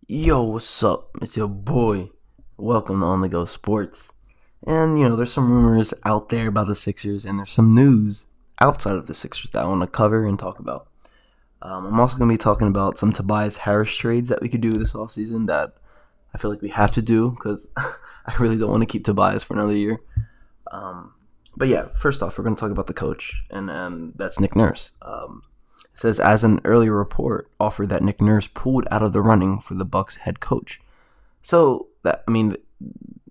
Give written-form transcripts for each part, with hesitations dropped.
Yo, what's up? It's your boy. Welcome to On the Go Sports. And, there's some rumors out there about the Sixers, and there's some news outside of the Sixers that I want to cover and talk about. I'm also going to be talking about some Tobias Harris trades that we could do this offseason that I feel like we have to do because I really don't want to keep Tobias for another year. Um, but yeah, first off, we're going to talk about the coach, and that's Nick Nurse. It says, as an earlier report offered that Nick Nurse pulled out of the running for the Bucks head coach. So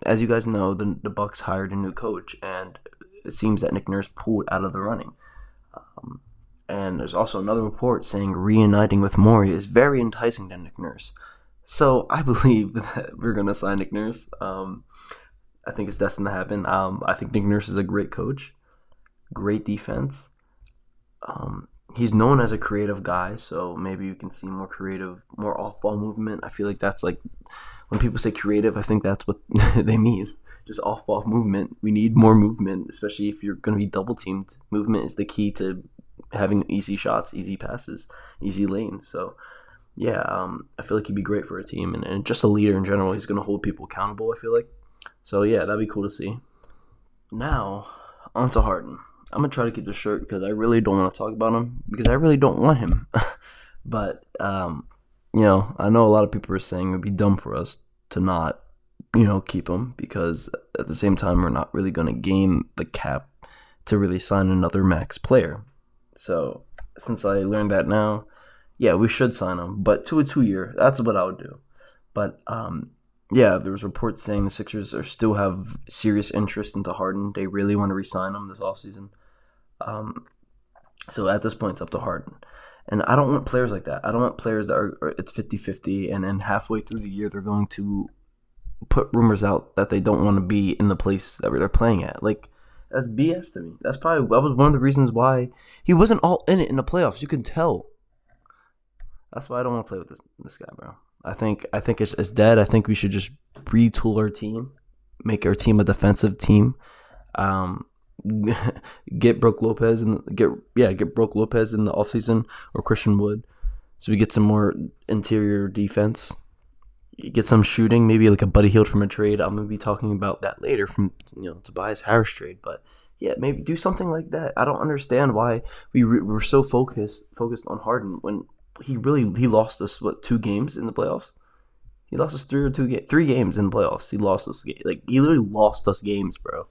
as you guys know, the Bucks hired a new coach, and it seems that Nick Nurse pulled out of the running. Um, and there's also another report saying reuniting with Maury is very enticing to Nick Nurse. So I believe that we're gonna sign Nick Nurse. I think it's destined to happen. I think Nick Nurse is a great coach, great defense. He's known as a creative guy, so maybe you can see more creative, more off-ball movement. I feel like that's like when people say creative, I think that's what they mean. Just off-ball movement. We need more movement, especially if you're going to be double teamed. Movement is the key to having easy shots, easy passes, easy lanes. So yeah, I feel like he'd be great for a team, and just a leader in general. He's going to hold people accountable, I feel like. So yeah, that'd be cool to see. Now, on to Harden. I'm gonna try to keep this short because I really don't want to talk about him because I really don't want him. But I know a lot of people are saying it'd be dumb for us to not, keep him because at the same time we're not really gonna gain the cap to really sign another max player. So since I learned that now, yeah, we should sign him, but to a 2 year. That's what I would do. But yeah, there was reports saying the Sixers are still have serious interest into Harden. They really want to re-sign him this offseason. Um, so at this point, it's up to Harden. And I don't want players like that. I don't want players that it's 50-50, and then halfway through the year, they're going to put rumors out that they don't want to be in the place that they're playing at. Like, that's BS to me. That was one of the reasons why he wasn't all in it in the playoffs. You can tell. That's why I don't want to play with this guy, bro. I think it's dead. I think we should just retool our team, make our team a defensive team. Um, get Brooke Lopez and get Brooke Lopez in the offseason or Christian Wood, so we get some more interior defense. Get some shooting, maybe like a Buddy Hield from a trade. I'm gonna be talking about that later from Tobias Harris trade, but yeah, maybe do something like that. I don't understand why we're so focused on Harden when he lost us 2 games in the playoffs. He lost us 3 games in the playoffs. He lost us he literally lost us games, bro.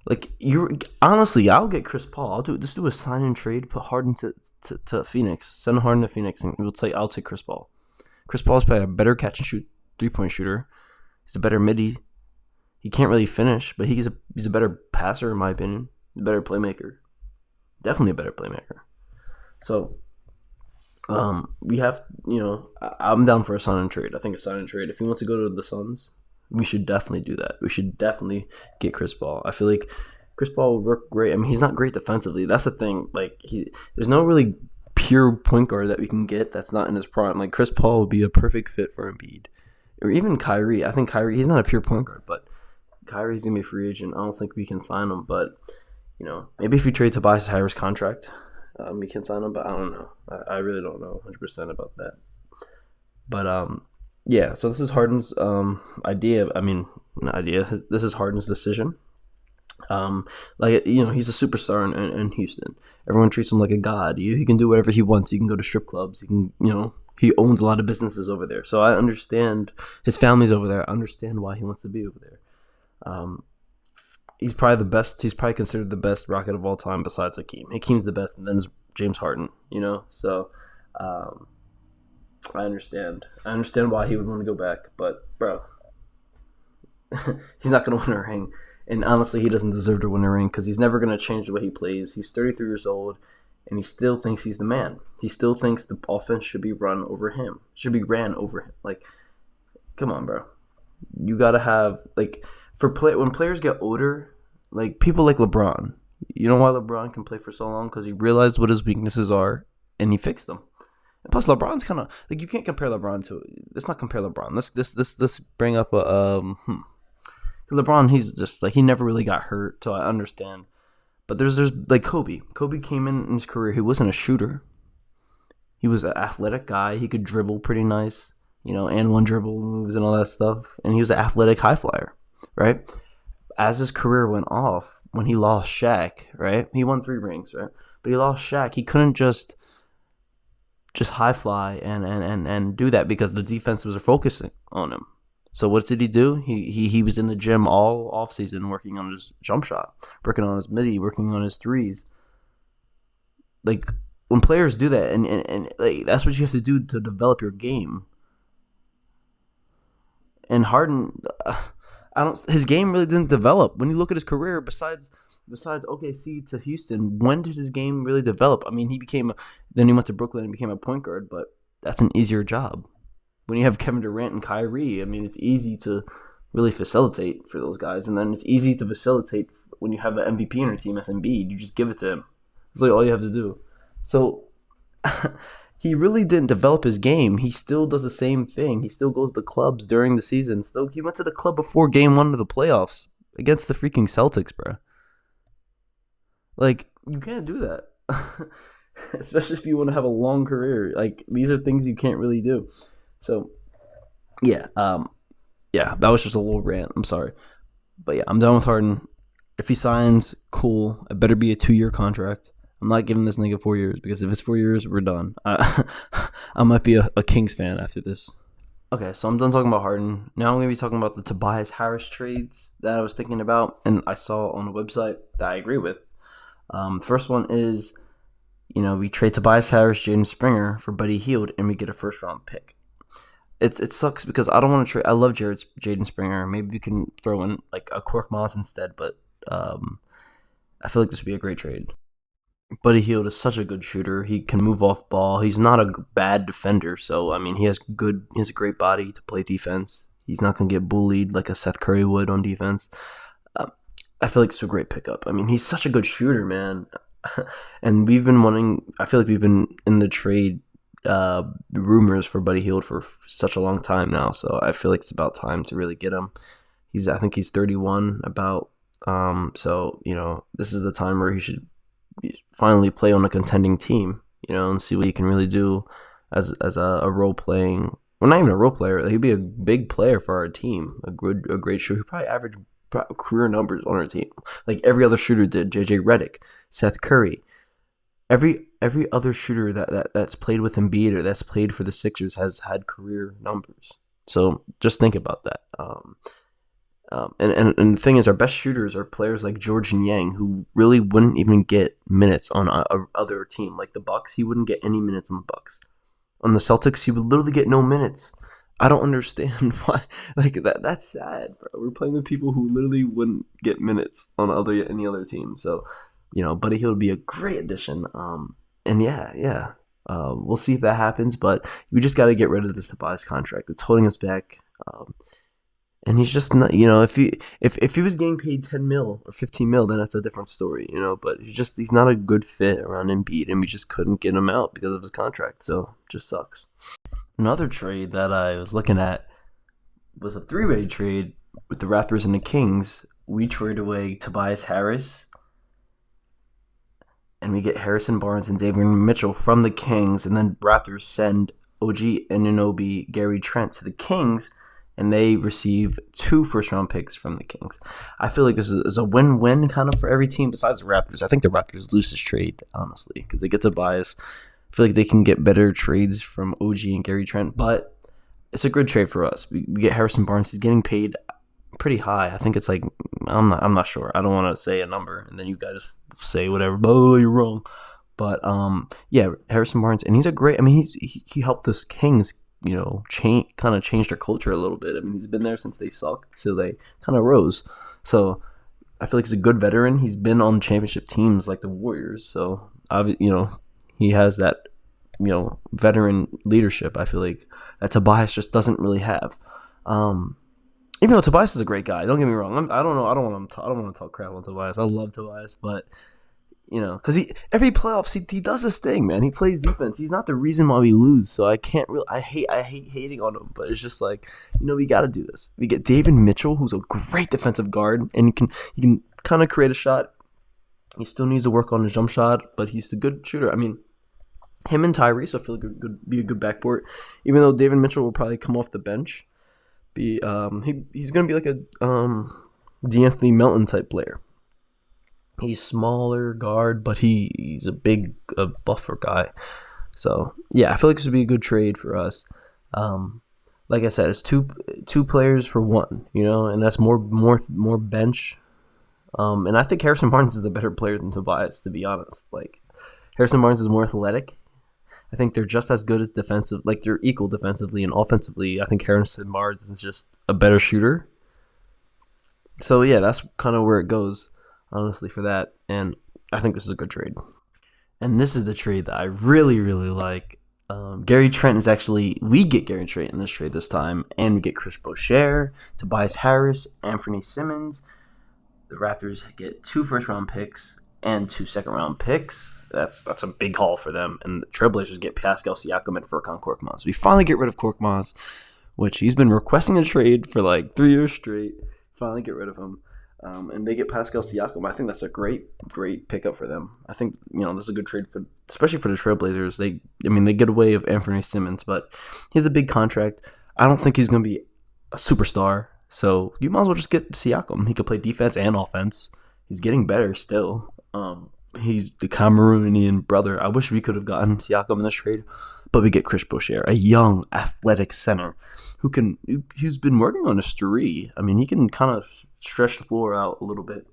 Like you honestly, I'll get Chris Paul. Just do a sign and trade, put Harden to Phoenix, send Harden to Phoenix, and I'll take Chris Paul. Chris Paul's probably a better catch and shoot 3-point shooter. He's a better midi. He can't really finish, but he's a better passer in my opinion. He's a better playmaker. Definitely a better playmaker. So we have I'm down for a sign and trade. I think a sign and trade. If he wants to go to the Suns, we should definitely do that. We should definitely get Chris Paul. I feel like Chris Paul would work great. I mean, he's not great defensively. That's the thing. Like there's no really pure point guard that we can get that's not in his prime. Like Chris Paul would be a perfect fit for Embiid, or even Kyrie. I think Kyrie. He's not a pure point guard, but Kyrie's gonna be a free agent. I don't think we can sign him. But maybe if we trade Tobias Harris contract, we can sign him. But I don't know. I really don't know 100% about that. But yeah, so this is Harden's idea. I mean, not idea. This is Harden's decision. He's a superstar in Houston. Everyone treats him like a god. He can do whatever he wants. He can go to strip clubs. He can, he owns a lot of businesses over there. So I understand his family's over there. I understand why he wants to be over there. He's probably the best. He's probably considered the best Rocket of all time besides Hakeem. Hakeem's the best, and then James Harden. So. I understand. I understand why he would want to go back, but bro, he's not going to win a ring. And honestly, he doesn't deserve to win a ring because he's never going to change the way he plays. He's 33 years old, and he still thinks he's the man. He still thinks the offense should be run over him. Should be ran over him. Like, come on, bro. You got to have when players get older, like people like LeBron. You know why LeBron can play for so long? Because he realized what his weaknesses are, and he fixed them. And plus, LeBron's kind of like you can't compare LeBron to. Let's not compare LeBron. Let's bring up a LeBron. He's just he never really got hurt, so I understand. But there's like Kobe. Kobe came in his career. He wasn't a shooter. He was an athletic guy. He could dribble pretty nice, and one dribble moves and all that stuff. And he was an athletic high flyer, right? As his career went off, when he lost Shaq, right? He won 3 rings, right? But he lost Shaq. He couldn't just high fly and do that because the defense was focusing on him. So what did he do? He was in the gym all off season working on his jump shot, working on his midi, working on his threes. Like when players do that, and like, that's what you have to do to develop your game. And Harden, I don't. His game really didn't develop. When you look at his career, besides OKC to Houston, when did his game really develop? I mean, then he went to Brooklyn and became a point guard, but that's an easier job. When you have Kevin Durant and Kyrie, I mean, it's easy to really facilitate for those guys, and then it's easy to facilitate when you have an MVP in your team as Embiid. You just give it to him. It's like all you have to do. So he really didn't develop his game. He still does the same thing. He still goes to clubs during the season. Still, he went to the club before Game 1 of the playoffs against the freaking Celtics, bro. Like, you can't do that. Especially if you want to have a long career. Like, these are things you can't really do. So, yeah, that was just a little rant. I'm sorry. But yeah, I'm done with Harden. If he signs, cool. It better be a 2-year contract. I'm not giving this nigga 4 years because if it's 4 years, we're done. I might be a Kings fan after this. Okay, so I'm done talking about Harden. Now I'm going to be talking about the Tobias Harris trades that I was thinking about and I saw on the website that I agree with. First one is, we trade Tobias Harris, Jaden Springer for Buddy Hield, and we get a first-round pick. It sucks because I don't want to trade. I love Jaden Springer. Maybe we can throw in like a Kork Maz instead, but I feel like this would be a great trade. Buddy Hield is such a good shooter. He can move off ball. He's not a bad defender. So I mean, he has a great body to play defense. He's not gonna get bullied like a Seth Curry would on defense. I feel like it's a great pickup. I mean, he's such a good shooter, man. And I feel like we've been in the trade rumors for Buddy Hield for such a long time now. So I feel like it's about time to really get him. I think he's 31 about. So, this is the time where he should finally play on a contending team, and see what he can really do as a role playing. Well, not even a role player. He'd be a big player for our team. A great shooter. He'd probably average career numbers on our team, like every other shooter did. JJ Redick, Seth Curry, every other shooter that's played with Embiid or that's played for the Sixers has had career numbers. So just think about that. And the thing is, our best shooters are players like George and Yang, who really wouldn't even get minutes on a other team. Like the Bucks, he wouldn't get any minutes on the Bucks. On the Celtics, he would literally get no minutes. I don't understand why. Like that's sad, bro. We're playing with people who literally wouldn't get minutes on any other team. So, Buddy Hield would be a great addition. And yeah. We'll see if that happens, but we just got to get rid of this Tobias contract. It's holding us back. And he's just not, if he was getting paid 10 mil or 15 mil, then that's a different story, but he's not a good fit around Embiid, and we just couldn't get him out because of his contract. So it just sucks. Another trade that I was looking at was a 3-way trade with the Raptors and the Kings. We trade away Tobias Harris, and we get Harrison Barnes and David Mitchell from the Kings, and then Raptors send OG Anunoby, Gary Trent to the Kings, and they receive 2 first-round picks from the Kings. I feel like this is a win-win kind of for every team besides the Raptors. I think the Raptors lose this trade, honestly, because they get Tobias. I feel like they can get better trades from OG and Gary Trent, but it's a good trade for us. We get Harrison Barnes. He's getting paid pretty high. I think it's like, I'm not sure. I don't want to say a number, and then you guys say whatever. Oh, you're wrong. But yeah, Harrison Barnes, and he's a great. I mean, he helped the Kings, change their culture a little bit. I mean, he's been there since they sucked, so they kind of rose. So I feel like he's a good veteran. He's been on championship teams like the Warriors, so he has that veteran leadership. I feel like that Tobias just doesn't really have. Even though Tobias is a great guy, don't get me wrong. I don't know. I don't want to talk crap on Tobias. I love Tobias, but because every playoffs he does this thing, man. He plays defense. He's not the reason why we lose. So I can't really. I hate hating on him, but it's just like we got to do this. We get David Mitchell, who's a great defensive guard, and he can kind of create a shot. He still needs to work on his jump shot, but he's a good shooter. I mean, Him and Tyrese, I feel like could be a good backport. Even though David Mitchell will probably come off the bench, he's gonna be like a D'Anthony Melton type player. He's smaller guard, but he's a big buffer guy. So yeah, I feel like this would be a good trade for us. Um, like I said, it's two players for one, and that's more bench. And I think Harrison Barnes is a better player than Tobias, to be honest. Like Harrison Barnes is more athletic. I think they're just as good as defensive, like they're equal defensively and offensively. I think Harrison Barnes is just a better shooter. So yeah, that's kind of where it goes, honestly, for that. And I think this is a good trade. And this is the trade that I really, really like. Gary Trent is actually, we get Gary Trent in this trade this time, and we get Chris Boucher, Tobias Harris, Anthony Simmons. The Raptors get 2 first-round picks and 2 second-round picks. That's a big haul for them. And the Trailblazers get Pascal Siakam and Furkan Korkmaz. We finally get rid of Korkmaz, which he's been requesting a trade for like 3 years straight. Finally get rid of him. And they get Pascal Siakam. I think that's a great pickup for them. I think this is a good trade especially for the Trailblazers. They get away of Anthony Simmons, but he has a big contract. I don't think he's going to be a superstar. So you might as well just get Siakam. He could play defense and offense. He's getting better still. He's the Cameroonian brother. I wish we could have gotten Siakam in this trade, but we get Chris Boucher, a young, athletic center who's been working on his three. I mean, he can kind of stretch the floor out a little bit.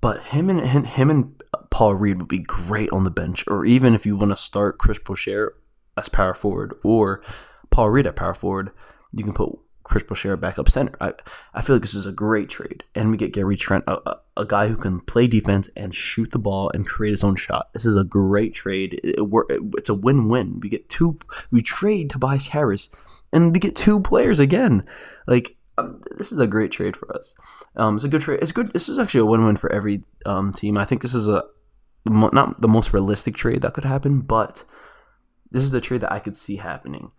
But him and Paul Reed would be great on the bench, or even if you want to start Chris Boucher as power forward or Paul Reed at power forward, you can put Chris Boucher backup center. I feel like this is a great trade, and we get Gary Trent, a guy who can play defense and shoot the ball and create his own shot. This is a great trade. It's a win-win. We trade Tobias Harris, and we get 2 players again. Like this is a great trade for us. It's a good trade. It's good. This is actually a win-win for every team. I think this is not the most realistic trade that could happen, but this is a trade that I could see happening.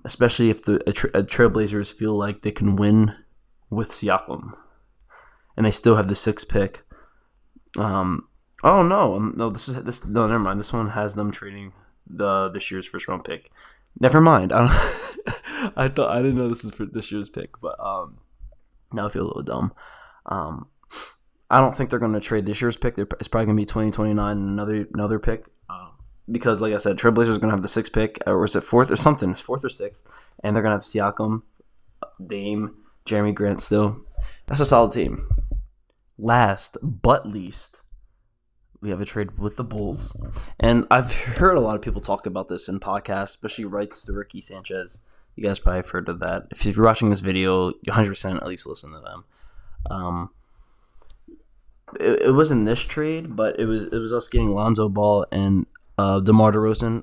Especially if the Trailblazers feel like they can win with Siakam, and they still have the 6th pick. Oh no, this no, never mind. This one has them trading this year's first round pick. Never mind. I didn't know this was for this year's pick, but now I feel a little dumb. I don't think they're going to trade this year's pick. It's probably going to be 2029 and another pick. Because, like I said, Trailblazers are going to have the 6th pick, or is it 4th or something? It's 4th or 6th, and they're going to have Siakam, Dame, Jeremy Grant still. That's a solid team. Last but least, we have a trade with the Bulls, and I've heard a lot of people talk about this in podcasts, especially Rights to Ricky Sanchez. You guys probably have heard of that. If you're watching this video, you 100% at least listen to them. It wasn't this trade, but it was us getting Lonzo Ball and DeMar DeRozan.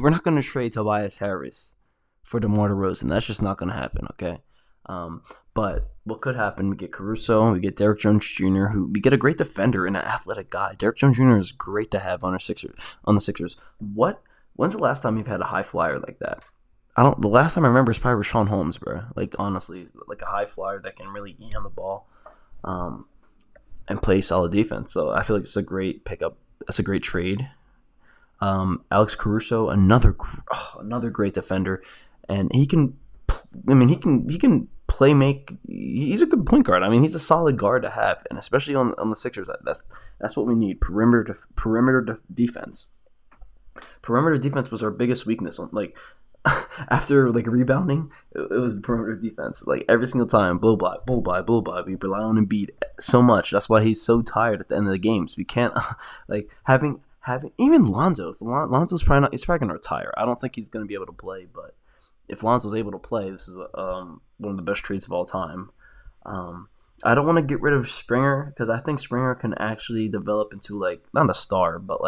We're not going to trade Tobias Harris for DeMar DeRozan. That's just not going to happen, okay? But what could happen, we get Caruso, we get Derrick Jones Jr., we get a great defender and an athletic guy. Derrick Jones Jr. is great to have on the Sixers. When's the last time you've had a high flyer like that? The last time I remember is probably Rashawn Holmes, bro. Like, honestly, like a high flyer that can really eat on the ball and play solid defense. So I feel like it's a great pickup. That's a great trade. Alex Caruso, another great defender, and he can play make. He's a good point guard. I mean, he's a solid guard to have, and especially on the Sixers, that's what we need. Perimeter defense. Perimeter defense was our biggest weakness. After rebounding, it was perimeter defense. Like every single time, bull by. We rely on Embiid so much. That's why he's so tired at the end of the games. We can't having even Lonzo. Lonzo's probably not. He's probably gonna retire. I don't think he's gonna be able to play. But if Lonzo's able to play, this is one of the best trades of all time. I don't want to get rid of Springer because I think Springer can actually develop into not a star, but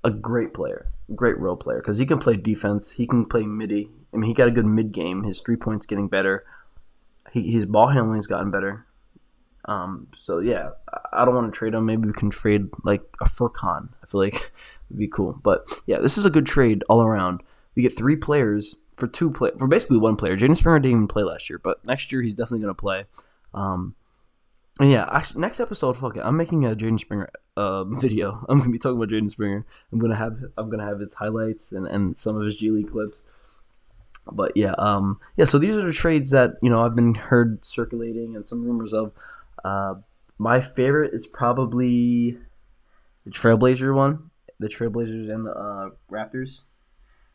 a great player, great role player, because he can play defense. He can play midi. I mean, he got a good mid game. His 3-point's getting better. His ball handling's gotten better. So yeah, I don't want to trade him. Maybe we can trade a Furkan. I feel like it'd be cool. But yeah, this is a good trade all around. We get 3 players for basically 1 player. Jaden Springer didn't even play last year, but next year he's definitely going to play. And yeah, actually, next episode, fuck it, I'm making a Jaden Springer video. I'm gonna be talking about Jaden Springer. I'm gonna have his highlights and some of his G League clips. But yeah, yeah. So these are the trades that I've been heard circulating and some rumors of. Uh, my favorite is probably the Trailblazer one, the Trailblazers and the Raptors,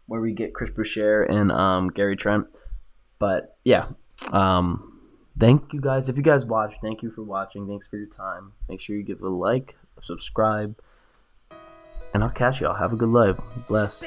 where we get Chris Boucher and Gary Trent. But yeah, thank you guys. If you guys watch, thank you for watching. Thanks for your time. Make sure you give a like, subscribe, and I'll catch y'all. Have a good life. Bless.